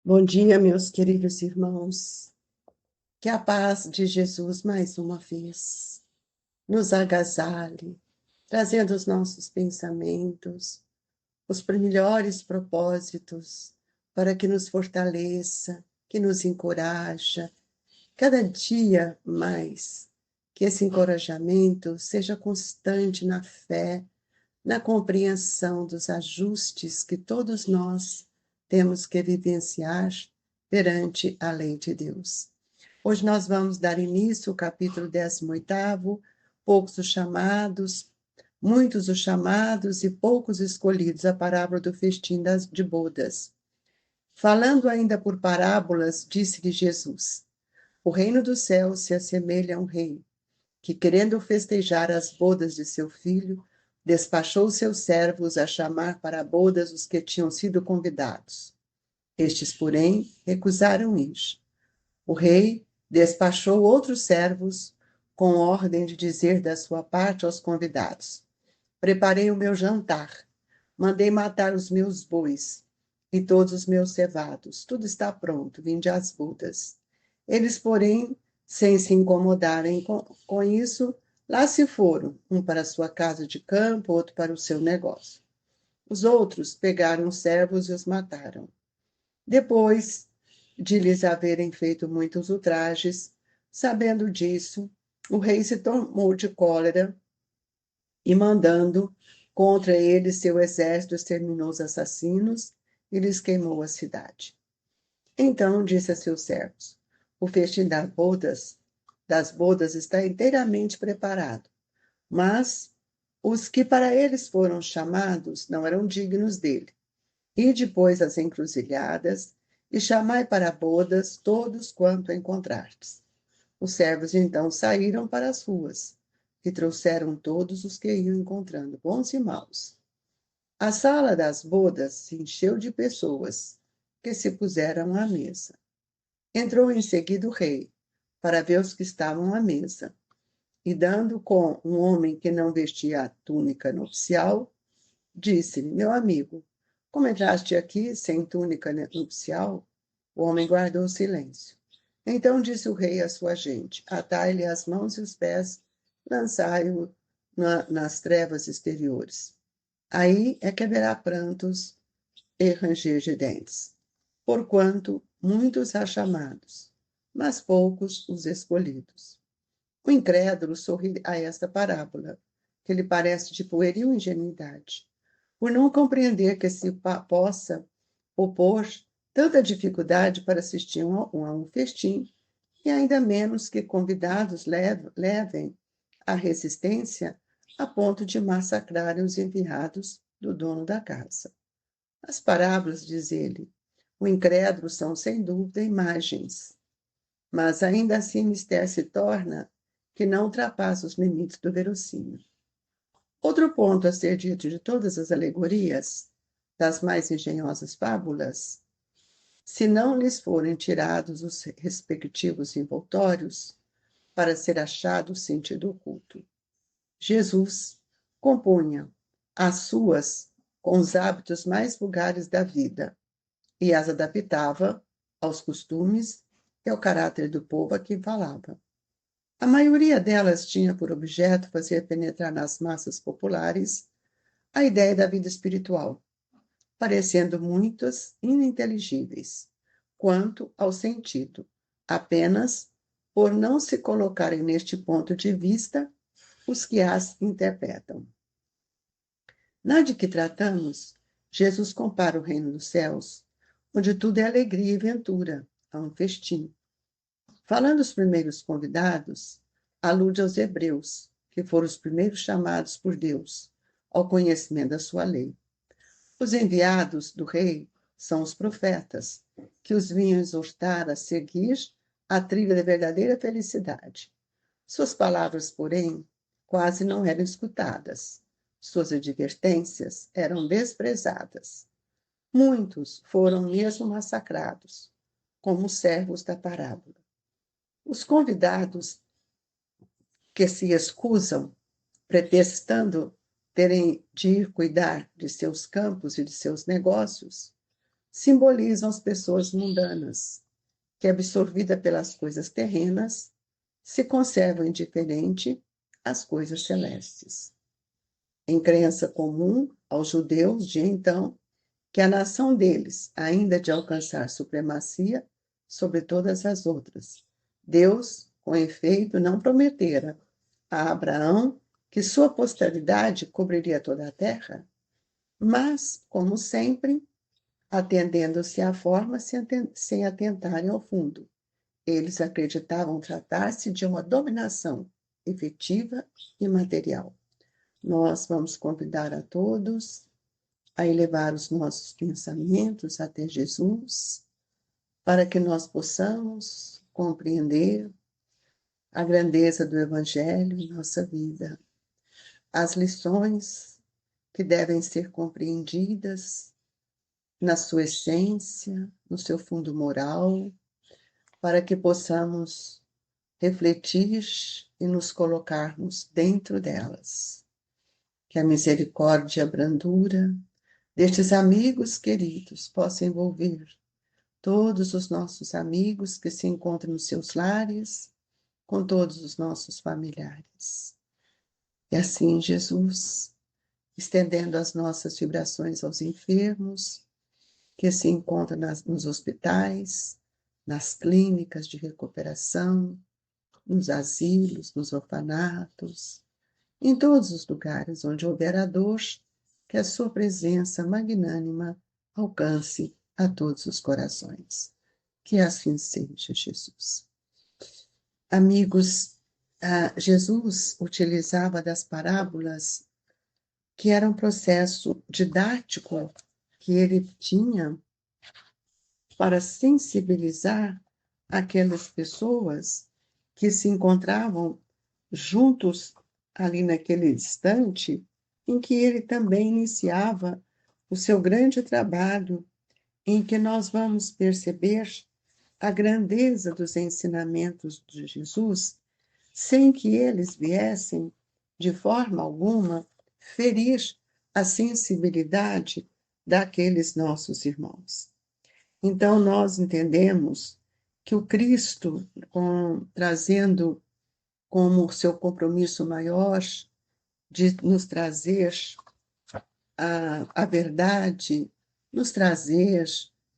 Bom dia, meus queridos irmãos. Que a paz de Jesus mais uma vez nos agasalhe, trazendo os nossos pensamentos, os melhores propósitos, para que nos fortaleça, que nos encoraja, cada dia mais. Que esse encorajamento seja constante na fé, na compreensão dos ajustes que todos nós temos que vivenciar perante a lei de Deus. Hoje nós vamos dar início ao capítulo 18º, poucos os chamados, muitos os chamados e poucos escolhidos, a parábola do festim de bodas. Falando ainda por parábolas, disse-lhe Jesus: o reino dos céus se assemelha a um rei, que, querendo festejar as bodas de seu filho, despachou seus servos a chamar para bodas os que tinham sido convidados. Estes, porém, recusaram ir. O rei despachou outros servos com ordem de dizer da sua parte aos convidados: preparei o meu jantar, mandei matar os meus bois e todos os meus cevados. Tudo está pronto, vinde às bodas. Eles, porém, sem se incomodarem com isso, lá se foram, um para a sua casa de campo, outro para o seu negócio. Os outros pegaram os servos e os mataram. Depois de lhes haverem feito muitos ultrajes, sabendo disso, o rei se tomou de cólera e, mandando contra eles seu exército, exterminou os assassinos e lhes queimou a cidade. Então disse a seus servos: o festim das bodas está inteiramente preparado, mas os que para eles foram chamados não eram dignos dele. E depois as encruzilhadas, e chamai para bodas todos quanto encontrardes. Os servos então saíram para as ruas, e trouxeram todos os que iam encontrando, bons e maus. A sala das bodas se encheu de pessoas, que se puseram à mesa. Entrou em seguida o rei, para ver os que estavam à mesa, e dando com um homem que não vestia a túnica nupcial, disse-lhe: meu amigo, como entraste aqui sem túnica nupcial? O homem guardou silêncio. Então disse o rei à sua gente: atai-lhe as mãos e os pés, lançai-o nas trevas exteriores. Aí é que haverá prantos e ranger de dentes, porquanto muitos há chamados, mas poucos os escolhidos. O incrédulo sorri a esta parábola, que lhe parece de pueril ingenuidade, por não compreender que se possa opor tanta dificuldade para assistir a um festim, e ainda menos que convidados levem a resistência a ponto de massacrarem os enviados do dono da casa. As parábolas, diz ele, o incrédulo são sem dúvida imagens, mas ainda assim mistério se torna que não ultrapassa os limites do verossímil. Outro ponto a ser dito de todas as alegorias, das mais engenhosas fábulas, se não lhes forem tirados os respectivos envoltórios, para ser achado o sentido oculto. Jesus compunha as suas com os hábitos mais vulgares da vida e as adaptava aos costumes e ao caráter do povo a quem falava. A maioria delas tinha por objeto fazer penetrar nas massas populares a ideia da vida espiritual, parecendo muitas ininteligíveis quanto ao sentido, apenas por não se colocarem neste ponto de vista os que as interpretam. Na de que tratamos, Jesus compara o reino dos céus, onde tudo é alegria e ventura, a um festim. Falando os primeiros convidados, alude aos hebreus, que foram os primeiros chamados por Deus ao conhecimento da sua lei. Os enviados do rei são os profetas, que os vinham exortar a seguir a trilha da verdadeira felicidade. Suas palavras, porém, quase não eram escutadas. Suas advertências eram desprezadas. Muitos foram mesmo massacrados, como os servos da parábola. Os convidados que se excusam, pretextando terem de ir cuidar de seus campos e de seus negócios, simbolizam as pessoas mundanas, que, absorvida pelas coisas terrenas, se conservam indiferente às coisas celestes. Em crença comum aos judeus de então, que a nação deles ainda de alcançar supremacia sobre todas as outras. Deus, com efeito, não prometera a Abraão que sua posteridade cobriria toda a terra, mas, como sempre, atendendo-se à forma sem atentarem ao fundo. Eles acreditavam tratar-se de uma dominação efetiva e material. Nós vamos convidar a todos a elevar os nossos pensamentos até Jesus, para que nós possamos compreender a grandeza do Evangelho em nossa vida, as lições que devem ser compreendidas na sua essência, no seu fundo moral, para que possamos refletir e nos colocarmos dentro delas. Que a misericórdia e a brandura destes amigos queridos possa envolver todos os nossos amigos que se encontram nos seus lares, com todos os nossos familiares. E assim, Jesus, estendendo as nossas vibrações aos enfermos que se encontram nos hospitais, nas clínicas de recuperação, nos asilos, nos orfanatos, em todos os lugares onde houver a dor, que a sua presença magnânima alcance a todos os corações. Que assim seja, Jesus. Amigos, Jesus utilizava das parábolas, que era um processo didático que ele tinha para sensibilizar aquelas pessoas que se encontravam juntos ali naquele instante em que ele também iniciava o seu grande trabalho, em que nós vamos perceber a grandeza dos ensinamentos de Jesus, sem que eles viessem, de forma alguma, ferir a sensibilidade daqueles nossos irmãos. Então, nós entendemos que o Cristo, trazendo como seu compromisso maior de nos trazer a verdade, nos trazer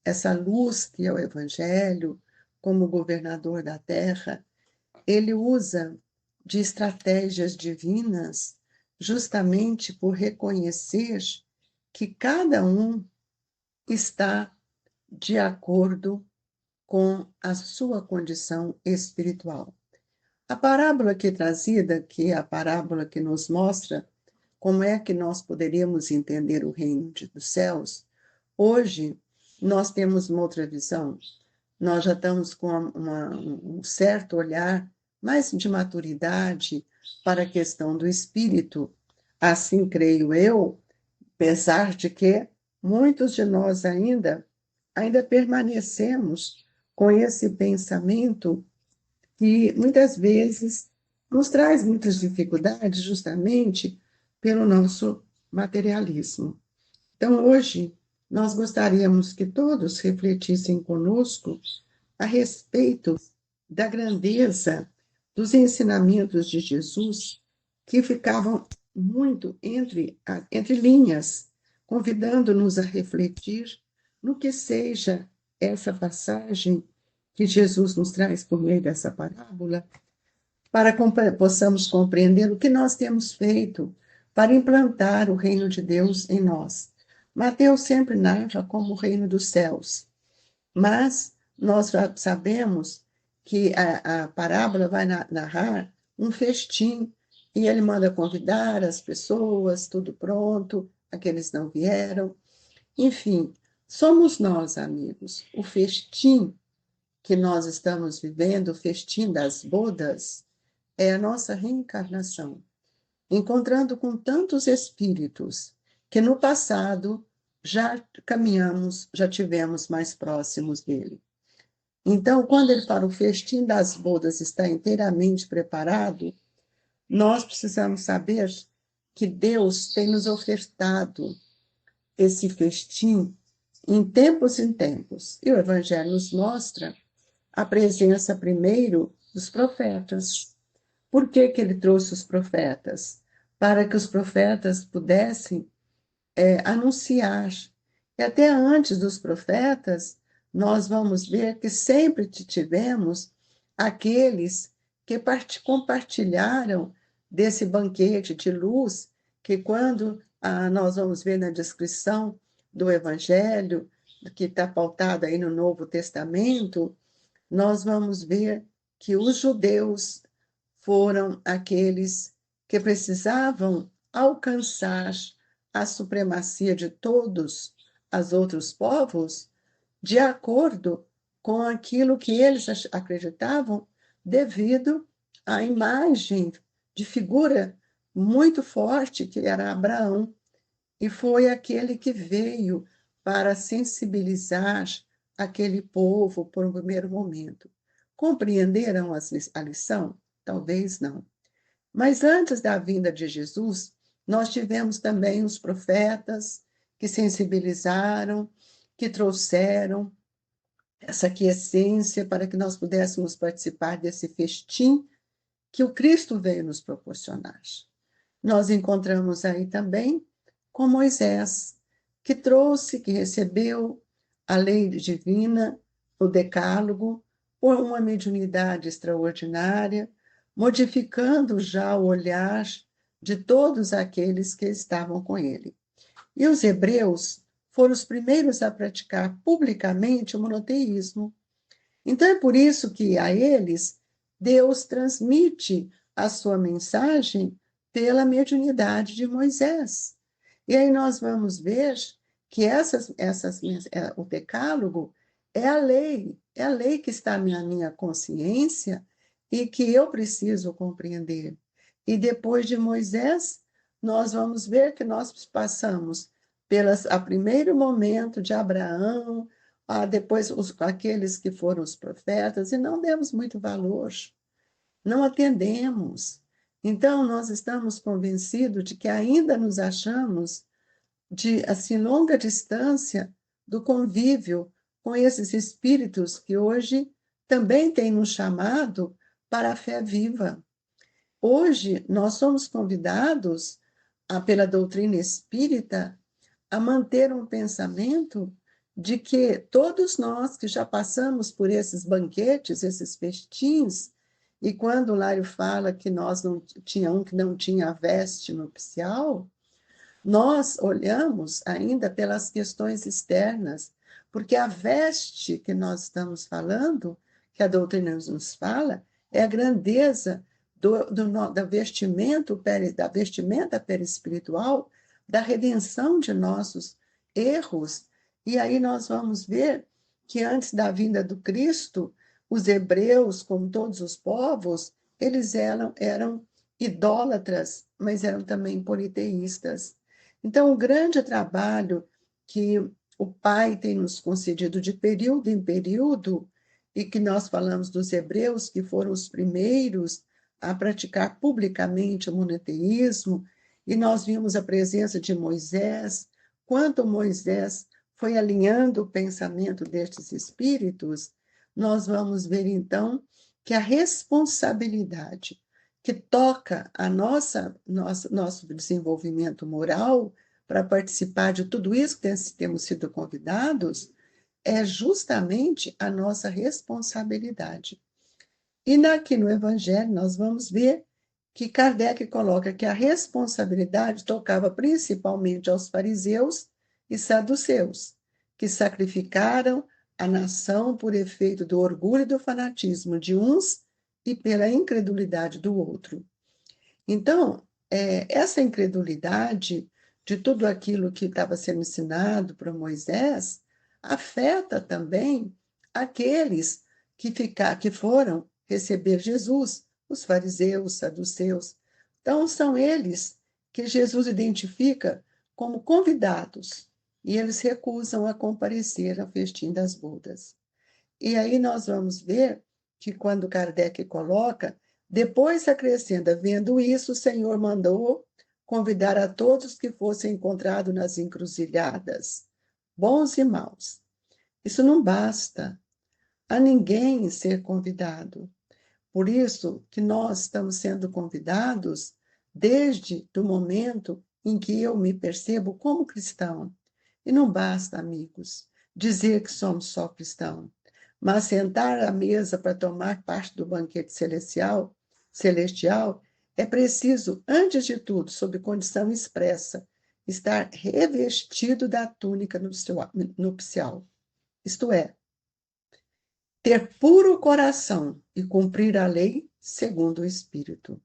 essa luz que é o Evangelho, como governador da terra, ele usa de estratégias divinas justamente por reconhecer que cada um está de acordo com a sua condição espiritual. A parábola aqui trazida, que é a parábola que nos mostra como é que nós poderíamos entender o reino dos céus, hoje nós temos uma outra visão. Nós já estamos com um certo olhar, mais de maturidade para a questão do espírito. Assim creio eu, apesar de que muitos de nós ainda permanecemos com esse pensamento que muitas vezes nos traz muitas dificuldades justamente pelo nosso materialismo. Então, hoje, nós gostaríamos que todos refletissem conosco a respeito da grandeza dos ensinamentos de Jesus, que ficavam muito entre linhas, convidando-nos a refletir no que seja essa passagem que Jesus nos traz por meio dessa parábola, para que possamos compreender o que nós temos feito para implantar o reino de Deus em nós. Mateus sempre narra como o reino dos céus, mas nós já sabemos que a parábola vai narrar um festim, e ele manda convidar as pessoas, tudo pronto, aqueles não vieram. Enfim, somos nós, amigos, o festim que nós estamos vivendo, o festim das bodas, é a nossa reencarnação, encontrando com tantos espíritos que no passado já caminhamos, já tivemos mais próximos dele. Então, quando ele fala o festim das bodas está inteiramente preparado, nós precisamos saber que Deus tem nos ofertado esse festim em tempos. E o Evangelho nos mostra a presença primeiro dos profetas. Por que que ele trouxe os profetas? Para que os profetas pudessem anunciar. E até antes dos profetas, nós vamos ver que sempre tivemos aqueles que compartilharam desse banquete de luz, que quando nós vamos ver na descrição do Evangelho, que está pautado aí no Novo Testamento, nós vamos ver que os judeus foram aqueles que precisavam alcançar a supremacia de todos os outros povos de acordo com aquilo que eles acreditavam devido à imagem de figura muito forte que era Abraão, e foi aquele que veio para sensibilizar aquele povo por um primeiro momento. Compreenderam a lição? Talvez não. Mas antes da vinda de Jesus, nós tivemos também os profetas que sensibilizaram, que trouxeram essa quiescência para que nós pudéssemos participar desse festim que o Cristo veio nos proporcionar. Nós encontramos aí também com Moisés, que trouxe, que recebeu a lei divina, o decálogo, por uma mediunidade extraordinária, modificando já o olhar de todos aqueles que estavam com ele. E os hebreus foram os primeiros a praticar publicamente o monoteísmo. Então é por isso que a eles Deus transmite a sua mensagem pela mediunidade de Moisés. E aí nós vamos ver que o decálogo é a lei que está na minha consciência e que eu preciso compreender. E depois de Moisés, nós vamos ver que nós passamos a primeiro momento de Abraão, depois aqueles que foram os profetas, e não demos muito valor, não atendemos. Então, nós estamos convencidos de que ainda nos achamos de assim longa distância do convívio com esses espíritos que hoje também têm nos chamado para a fé viva. Hoje, nós somos convidados, pela doutrina espírita, a manter um pensamento de que todos nós que já passamos por esses banquetes, esses festins, e quando o Lário fala que nós não tinha um que não tinha a veste nupcial, nós olhamos ainda pelas questões externas, porque a veste que nós estamos falando, que a doutrina nos fala, é a grandeza da vestimenta perispiritual, da redenção de nossos erros. E aí nós vamos ver que antes da vinda do Cristo, os hebreus, como todos os povos, eles eram idólatras, mas eram também politeístas. Então, o grande trabalho que o Pai tem nos concedido de período em período, e que nós falamos dos hebreus, que foram os primeiros a praticar publicamente o monoteísmo, e nós vimos a presença de Moisés, quanto Moisés foi alinhando o pensamento destes espíritos, nós vamos ver então que a responsabilidade que toca a nosso desenvolvimento moral para participar de tudo isso que temos sido convidados, é justamente a nossa responsabilidade. E aqui no Evangelho nós vamos ver que Kardec coloca que a responsabilidade tocava principalmente aos fariseus e saduceus, que sacrificaram a nação por efeito do orgulho e do fanatismo de uns e pela incredulidade do outro. Então, essa incredulidade de tudo aquilo que estava sendo ensinado para Moisés afeta também aqueles que foram receber Jesus, os fariseus, os saduceus. Então, são eles que Jesus identifica como convidados, e eles recusam a comparecer ao festim das bodas. E aí nós vamos ver que quando Kardec coloca, depois acrescenta, vendo isso, o Senhor mandou convidar a todos que fossem encontrados nas encruzilhadas, bons e maus. Isso não basta a ninguém ser convidado. Por isso que nós estamos sendo convidados desde o momento em que eu me percebo como cristão. E não basta, amigos, dizer que somos só cristãos, mas sentar à mesa para tomar parte do banquete celestial, é preciso, antes de tudo, sob condição expressa, estar revestido da túnica nupcial. Isto é, ter puro coração e cumprir a lei segundo o Espírito.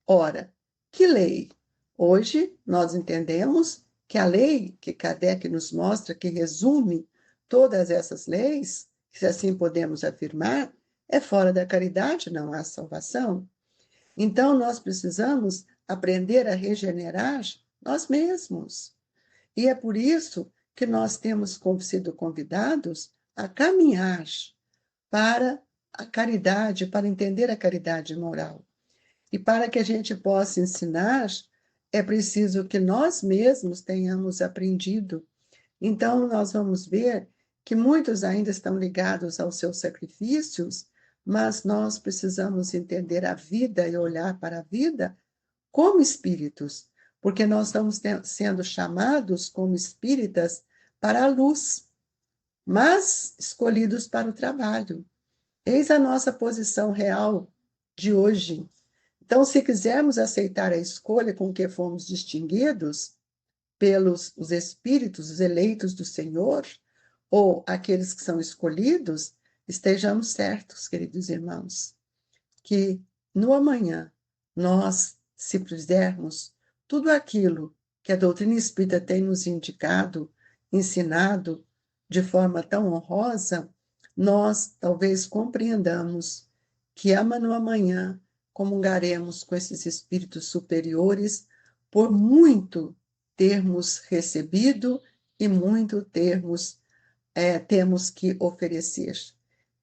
Ora, que lei? Hoje nós entendemos que a lei que Kardec nos mostra, que resume todas essas leis, se assim podemos afirmar, é fora da caridade, não há salvação. Então nós precisamos aprender a regenerar nós mesmos. E é por isso que nós temos sido convidados a caminhar para a caridade, para entender a caridade moral. E para que a gente possa ensinar, é preciso que nós mesmos tenhamos aprendido. Então, nós vamos ver que muitos ainda estão ligados aos seus sacrifícios, mas nós precisamos entender a vida e olhar para a vida como espíritos, porque nós estamos sendo chamados como espíritas para a luz, mas escolhidos para o trabalho. Eis a nossa posição real de hoje. Então, se quisermos aceitar a escolha com que fomos distinguidos pelos os espíritos, os eleitos do Senhor, ou aqueles que são escolhidos, estejamos certos, queridos irmãos, que no amanhã nós, se fizermos tudo aquilo que a doutrina espírita tem nos indicado, ensinado de forma tão honrosa, nós talvez compreendamos que no amanhã comungaremos com esses espíritos superiores por muito termos recebido e muito temos que oferecer.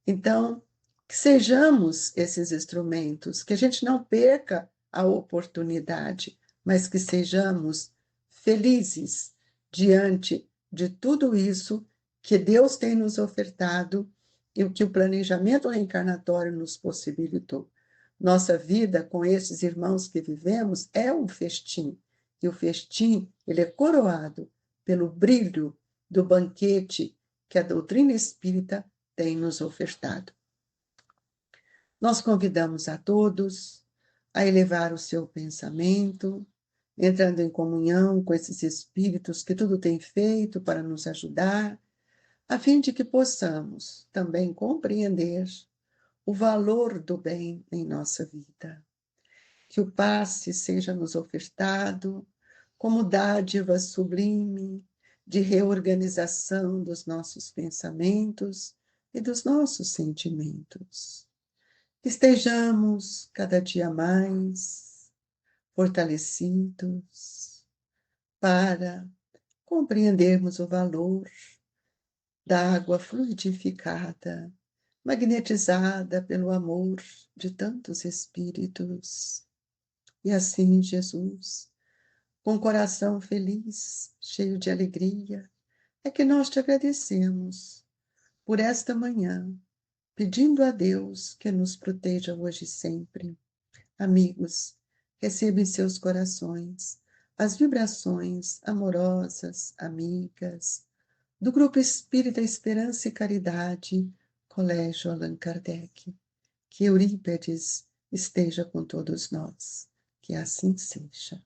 Então, que sejamos esses instrumentos, que a gente não perca a oportunidade, mas que sejamos felizes diante de tudo isso que Deus tem nos ofertado e o que o planejamento reencarnatório nos possibilitou. Nossa vida com esses irmãos que vivemos é um festim, e o festim ele é coroado pelo brilho do banquete que a doutrina espírita tem nos ofertado. Nós convidamos a todos a elevar o seu pensamento, entrando em comunhão com esses espíritos que tudo têm feito para nos ajudar, a fim de que possamos também compreender o valor do bem em nossa vida. Que o passe seja nos ofertado como dádiva sublime de reorganização dos nossos pensamentos e dos nossos sentimentos. Estejamos cada dia mais fortalecidos para compreendermos o valor da água fluidificada, magnetizada pelo amor de tantos espíritos. E assim, Jesus, com o coração feliz, cheio de alegria, é que nós te agradecemos por esta manhã, pedindo a Deus que nos proteja hoje e sempre. Amigos, receba em seus corações as vibrações amorosas, amigas, do Grupo Espírita Esperança e Caridade, Colégio Allan Kardec. Que Eurípedes esteja com todos nós. Que assim seja.